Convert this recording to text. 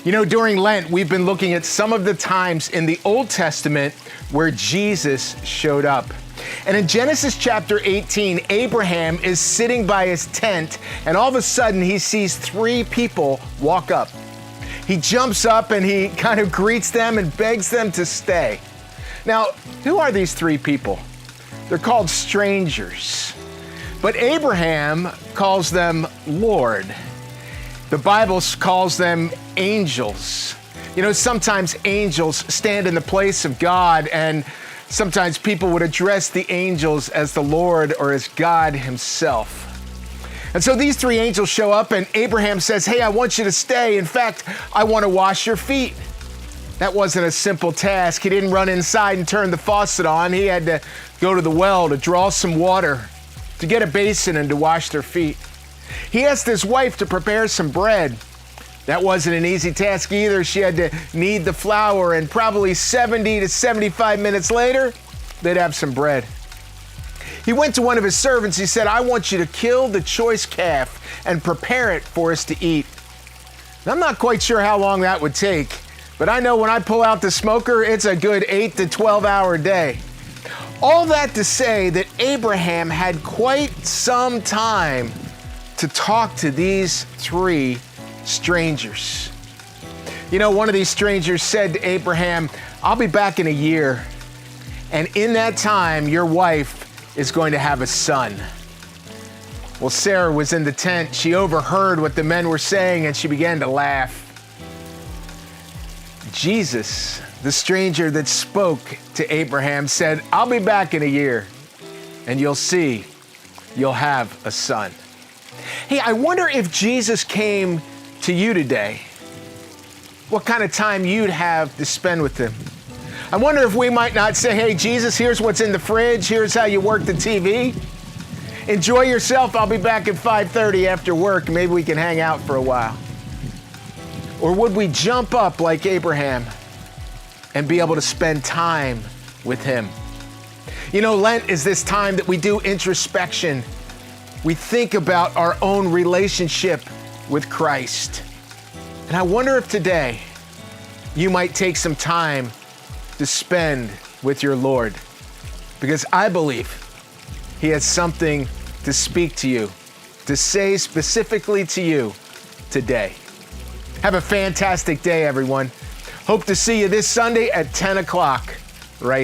You know, during Lent, we've been looking at some of the times in the Old Testament where Jesus showed up. And in Genesis chapter 18, Abraham is sitting by his tent, and all of a sudden he sees three people walk up. He jumps up and he kind of greets them and begs them to stay. Now, who are these three people? They're called strangers. But Abraham calls them Lord. The Bible calls them angels. You know, sometimes angels stand in the place of God, and sometimes people would address the angels as the Lord or as God himself. And so these three angels show up, and Abraham says, "Hey, I want you to stay. In fact, I want to wash your feet." That wasn't a simple task. He didn't run inside and turn the faucet on. He had to go to the well to draw some water, to get a basin and to wash their feet. He asked his wife to prepare some bread. That wasn't an easy task either. She had to knead the flour, and probably 70 to 75 minutes later, they'd have some bread. He went to one of his servants. He said, "I want you to kill the choice calf and prepare it for us to eat." And I'm not quite sure how long that would take, but I know when I pull out the smoker, it's a good 8 to 12-hour day. All that to say that Abraham had quite some time to talk to these three strangers. You know, one of these strangers said to Abraham, "I'll be back in a year, and in that time, your wife is going to have a son." Well, Sarah was in the tent. She overheard what the men were saying, and she began to laugh. Jesus, the stranger that spoke to Abraham, said, "I'll be back in a year, and you'll see, you'll have a son." Hey, I wonder if Jesus came to you today, what kind of time you'd have to spend with him. I wonder if we might not say, "Hey, Jesus, here's what's in the fridge. Here's how you work the TV. Enjoy yourself. I'll be back at 5:30 after work. Maybe we can hang out for a while." Or would we jump up like Abraham and be able to spend time with him? You know, Lent is this time that we do introspection. We think about our own relationship with Christ. And I wonder if today you might take some time to spend with your Lord, because I believe he has something to speak to you, to say specifically to you today. Have a fantastic day, everyone. Hope to see you this Sunday at 10 o'clock right here.